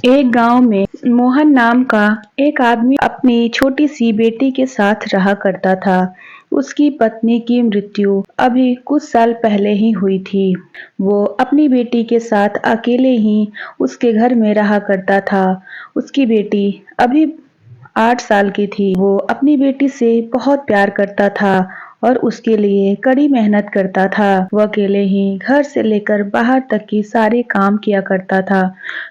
एक गांव में मोहन नाम का एक आदमी अपनी छोटी सी बेटी के साथ रहा करता था। उसकी पत्नी की मृत्यु अभी कुछ साल पहले ही हुई थी। वो अपनी बेटी के साथ अकेले ही उसके घर में रहा करता था। उसकी बेटी अभी 8 साल की थी। वो अपनी बेटी से बहुत प्यार करता था और उसके लिए कड़ी मेहनत करता था। वो अकेले ही घर से लेकर बाहर तक की सारे काम किया करता था।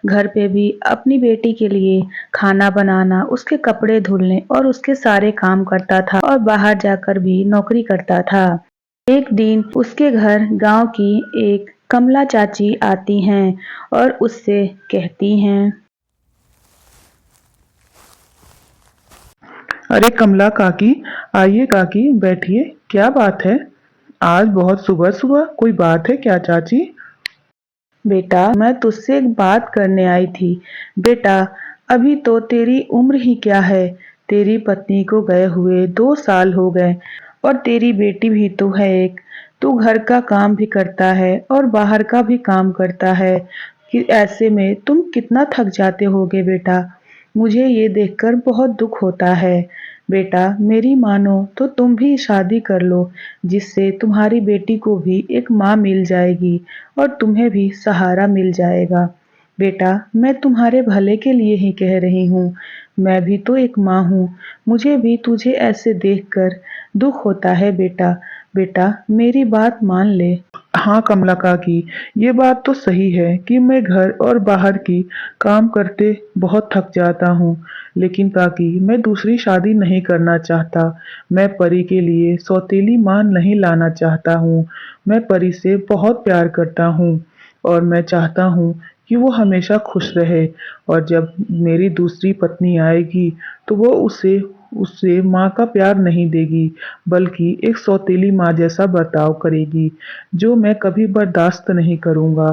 घर पे भी अपनी बेटी के लिए खाना बनाना, उसके कपड़े धुलने और उसके सारे काम करता था और बाहर जाकर भी नौकरी करता था। एक दिन उसके घर गांव की एक कमला चाची आती हैं और उससे कहती हैं। अरे कमला काकी, आइए काकी बैठिए। क्या बात है? आज बहुत सुबह सुबह कोई बात है क्या चाची? बेटा, मैं तुझसे एक बात करने आई थी। बेटा, अभी तो तेरी उम्र ही क्या है। तेरी पत्नी को गए हुए 2 साल हो गए और तेरी बेटी भी तो है एक। तू घर का काम भी करता है और बाहर का भी काम करता है कि ऐसे में तुम कितना थक जाते होगे बेटा। मुझे ये देखकर बहुत दुख होता है। बेटा, मेरी मानो तो तुम भी शादी कर लो, जिससे तुम्हारी बेटी को भी एक माँ मिल जाएगी और तुम्हें भी सहारा मिल जाएगा। बेटा, मैं तुम्हारे भले के लिए ही कह रही हूँ। मैं भी तो एक माँ हूँ। मुझे भी तुझे ऐसे देखकर दुख होता है बेटा। बेटा, मेरी बात मान ले। हाँ कमला काकी, ये बात तो सही है कि मैं घर और बाहर की काम करते बहुत थक जाता हूँ। लेकिन काकी, मैं दूसरी शादी नहीं करना चाहता। मैं परी के लिए सौतेली माँ नहीं लाना चाहता हूँ। मैं परी से बहुत प्यार करता हूँ और मैं चाहता हूँ कि वो हमेशा खुश रहे। और जब मेरी दूसरी पत्नी आएगी तो वो उसे उससे माँ का प्यार नहीं देगी, बल्कि एक सौतेली माँ जैसा बर्ताव करेगी, जो मैं कभी बर्दाश्त नहीं करूँगा।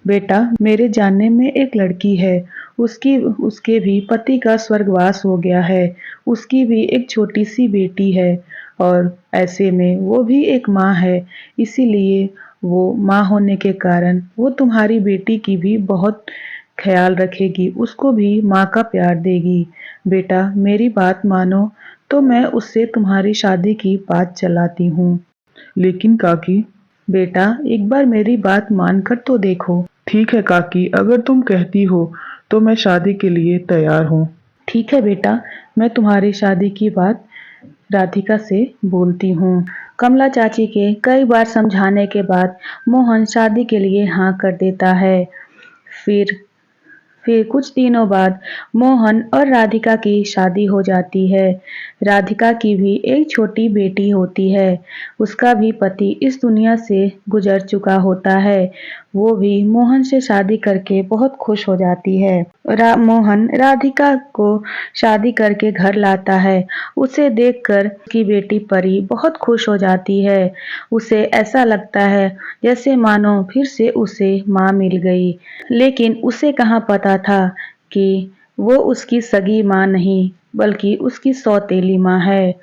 बेटा, मेरे जानने में एक लड़की है। उसकी उसके भी पति का स्वर्गवास हो गया है। उसकी भी एक छोटी सी बेटी है और ऐसे में वो भी एक माँ है। इसीलिए वो माँ होने के कारण वो तुम्हारी बेटी की भी बहुत ख्याल रखेगी, उसको भी माँ का प्यार देगी। बेटा, मेरी बात मानो तो मैं उससे तुम्हारी शादी की बात चलाती हूँ। लेकिन काकी। बेटा, एक बार मेरी बात मानकर तो देखो। ठीक है काकी, अगर तुम कहती हो तो मैं शादी के लिए तैयार हूँ। ठीक है बेटा, मैं तुम्हारी शादी की बात राधिका से बोलती हूँ। कमला चाची के कई बार समझाने के बाद मोहन शादी के लिए हाँ कर देता है। फिर फिर कुछ दिनों बाद मोहन और राधिका की शादी हो जाती है। राधिका की भी एक छोटी बेटी होती है। उसका भी पति इस दुनिया से गुजर चुका होता है। वो भी मोहन से शादी करके बहुत खुश हो जाती है। मोहन राधिका को शादी करके घर लाता है। उसे देखकर उसकी बेटी परी बहुत खुश हो जाती है। उसे ऐसा लगता है जैसे मानो फिर से उसे माँ मिल गई। लेकिन उसे कहाँ पता था कि वो उसकी सगी माँ नहीं, बल्कि उसकी सौतेली माँ है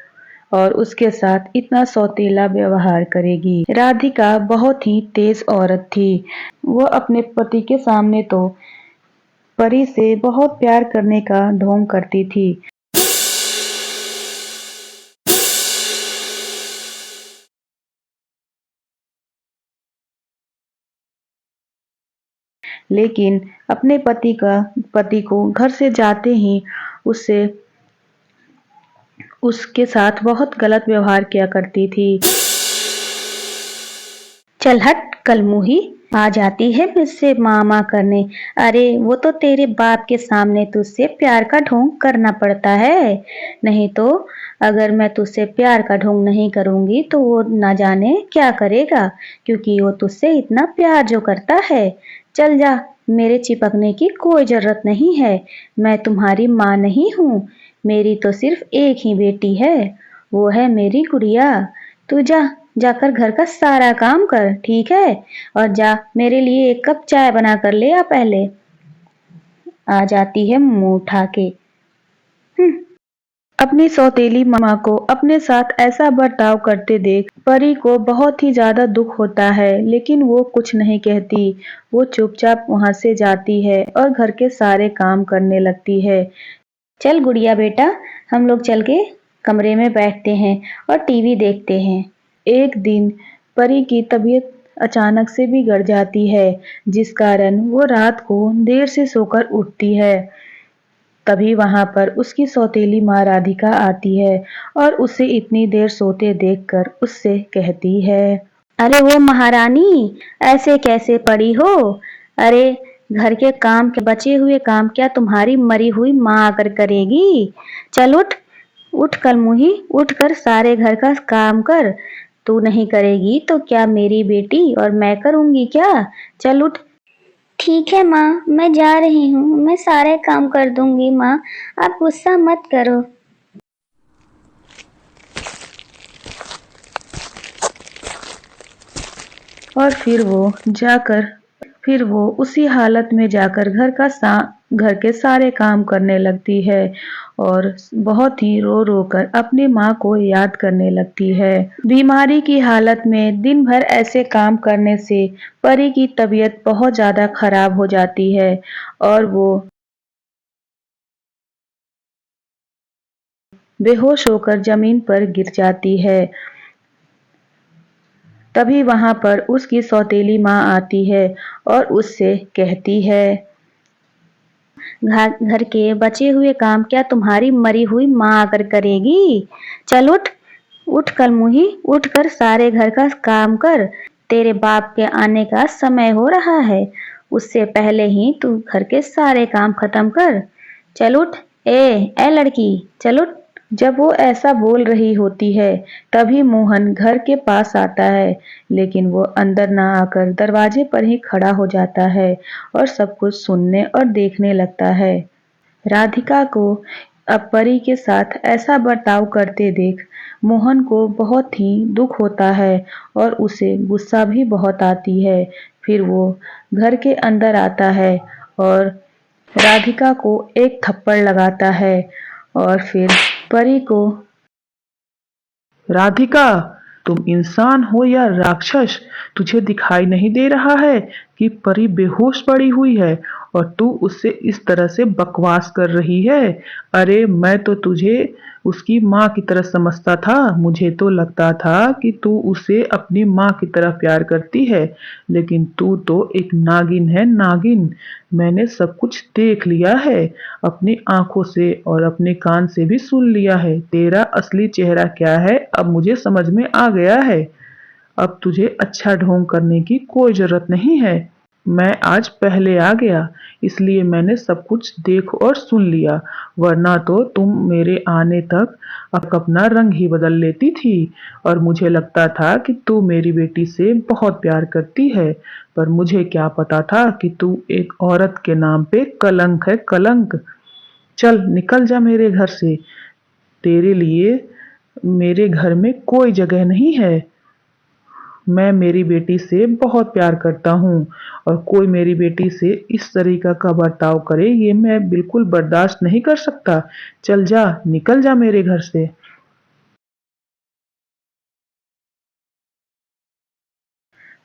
और उसके साथ इतना सौतेला व्यवहार करेगी। राधिका बहुत ही तेज औरत थी। वो अपने पति के सामने तो परी से बहुत प्यार करने का ढोंग करती थी। लेकिन अपने पति को घर से जाते ही उससे उसके साथ बहुत गलत व्यवहार किया करती थी। चल हट कलमुही, आ जाती है मुझसे मामा करने। अरे वो तो तेरे बाप के सामने तुझसे प्यार का ढोंग करना पड़ता है। नहीं तो अगर मैं तुझसे प्यार का ढोंग नहीं करूंगी तो वो ना जाने क्या करेगा, क्योंकि वो तुझसे इतना प्यार जो करता है। चल जा, मेरे चिपकने की कोई जरूरत नहीं है। मैं तुम्हारी माँ नहीं हूँ। मेरी तो सिर्फ एक ही बेटी है, वो है मेरी गुड़िया। तू जा, जाकर घर का सारा काम कर, ठीक है? और जा मेरे लिए एक कप चाय बना कर ले आ पहले। आ जाती है मुंह उठा के। अपनी सौतेली माँ को अपने साथ ऐसा बर्ताव करते देख परी को बहुत ही ज्यादा दुख होता है, लेकिन वो कुछ नहीं कहती। वो चुपचाप वहां से जाती है और घर के सारे काम करने लगती है। चल गुड़िया बेटा, हम लोग चल के कमरे में बैठते हैं और टीवी देखते हैं। एक दिन परी की तबीयत अचानक से बिगड़ जाती है, जिस कारण वो रात को देर से सोकर उठती है। तभी वहां पर उसकी सौतेली माँ राधिका आती है और उसे इतनी देर सोते देखकर उससे कहती है, अरे वो महारानी, ऐसे कैसे पड़ी हो? अरे घर के काम के बचे हुए काम क्या तुम्हारी मरी हुई माँ आकर करेगी? चल उठ, उठ कल मुही, उठ कर सारे घर का काम कर। तू नहीं करेगी तो क्या मेरी बेटी और मैं करूंगी क्या? चल उठ। ठीक है माँ, मैं जा रही हूँ। मैं सारे काम कर दूंगी माँ, आप गुस्सा मत करो। और फिर वो उसी हालत में जाकर घर के सारे काम करने लगती है और बहुत ही रो रो कर अपनी माँ को याद करने लगती है। बीमारी की हालत में दिन भर ऐसे काम करने से परी की तबीयत बहुत ज्यादा खराब हो जाती है और वो बेहोश होकर जमीन पर गिर जाती है। तभी वहां पर उसकी सौतेली माँ आती है और उससे कहती है, घर के बचे हुए काम क्या तुम्हारी मरी हुई माँ आकर करेगी? चल उठ, उठ कल मुही, उठ कर सारे घर का काम कर। तेरे बाप के आने का समय हो रहा है, उससे पहले ही तू घर के सारे काम खत्म कर। चल उठ, ए लड़की, चल उठ। जब वो ऐसा बोल रही होती है, तभी मोहन घर के पास आता है, लेकिन वो अंदर ना आकर दरवाजे पर ही खड़ा हो जाता है और सब कुछ सुनने और देखने लगता है। राधिका को अब परी के साथ ऐसा बर्ताव करते देख मोहन को बहुत ही दुख होता है और उसे गुस्सा भी बहुत आती है। फिर वो घर के अंदर आता है और राधिका को एक थप्पड़ लगाता है और फिर परी को, राधिका, तुम इंसान हो या राक्षस? तुझे दिखाई नहीं दे रहा है कि परी बेहोश पड़ी हुई है और तू उससे इस तरह से बकवास कर रही है? अरे मैं तो तुझे उसकी माँ की तरह समझता था। मुझे तो लगता था कि तू उसे अपनी माँ की तरह प्यार करती है, लेकिन तू तो एक नागिन है, नागिन। मैंने सब कुछ देख लिया है, अपनी आंखों से और अपने कान से भी सुन लिया है। तेरा असली चेहरा क्या है अब मुझे समझ में आ गया है। अब तुझे अच्छा ढोंग करने की कोई जरूरत नहीं है। मैं आज पहले आ गया, इसलिए मैंने सब कुछ देख और सुन लिया, वरना तो तुम मेरे आने तक अपना रंग ही बदल लेती थी और मुझे लगता था कि तू मेरी बेटी से बहुत प्यार करती है। पर मुझे क्या पता था कि तू एक औरत के नाम पे कलंक है, कलंक। चल निकल जा मेरे घर से। तेरे लिए मेरे घर में कोई जगह नहीं है। मैं मेरी बेटी से बहुत प्यार करता हूँ और कोई मेरी बेटी से इस तरीका का बर्ताव करे, ये मैं बिल्कुल बर्दाश्त नहीं कर सकता। चल जा, निकल जा मेरे घर से।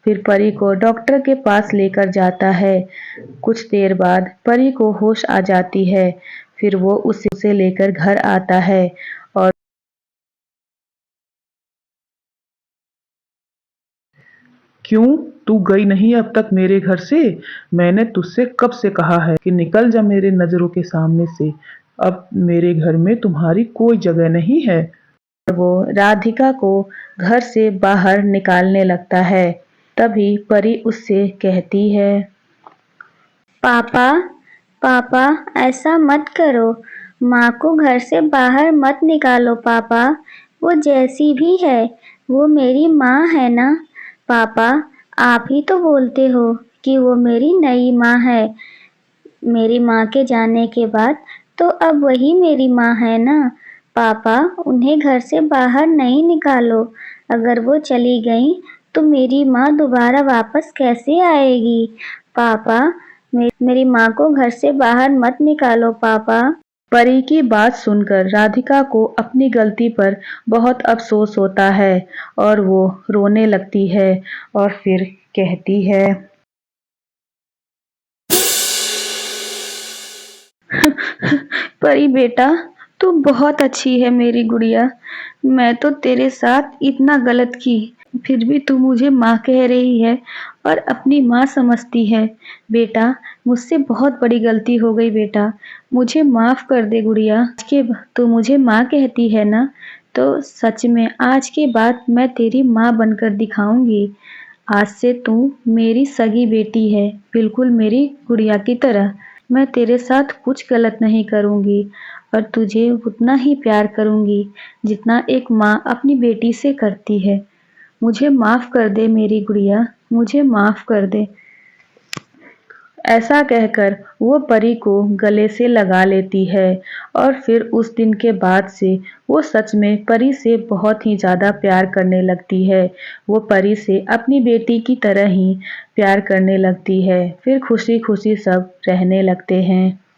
फिर परी को डॉक्टर के पास लेकर जाता है। कुछ देर बाद परी को होश आ जाती है। फिर वो उसे लेकर घर आता है और क्यों तू गई नहीं अब तक मेरे घर से? मैंने तुझसे कब से कहा है कि निकल जा मेरे नजरों के सामने से। अब मेरे घर में तुम्हारी कोई जगह नहीं है। वो राधिका को घर से बाहर निकालने लगता है। तभी परी उससे कहती है, पापा, पापा, ऐसा मत करो। माँ को घर से बाहर मत निकालो पापा। वो जैसी भी है, वो मेरी माँ है ना। पापा, आप ही तो बोलते हो कि वो मेरी नई माँ है। मेरी माँ के जाने के बाद तो अब वही मेरी माँ है ना। पापा, उन्हें घर से बाहर नहीं निकालो। अगर वो चली गई तो मेरी माँ दोबारा वापस कैसे आएगी? पापा, मेरी माँ को घर से बाहर मत निकालो पापा। परी की बात सुनकर राधिका को अपनी गलती पर बहुत अफसोस होता है और वो रोने लगती है और फिर कहती है, परी बेटा, तू बहुत अच्छी है मेरी गुड़िया। मैं तो तेरे साथ इतना गलत की, फिर भी तू मुझे माँ कह रही है और अपनी माँ समझती है। बेटा, मुझसे बहुत बड़ी गलती हो गई बेटा, मुझे माफ कर दे गुड़िया। तू मुझे माँ कहती है ना, तो सच में आज के बाद मैं तेरी माँ बनकर दिखाऊंगी। आज से तू मेरी सगी बेटी है, बिल्कुल मेरी गुड़िया की तरह। मैं तेरे साथ कुछ गलत नहीं करूंगी और तुझे उतना ही प्यार करूंगी जितना एक माँ अपनी बेटी से करती है। मुझे माफ कर दे मेरी गुड़िया, मुझे माफ कर दे। ऐसा कहकर वो परी को गले से लगा लेती है और फिर उस दिन के बाद से वो सच में परी से बहुत ही ज़्यादा प्यार करने लगती है। वो परी से अपनी बेटी की तरह ही प्यार करने लगती है। फिर खुशी-खुशी सब रहने लगते हैं।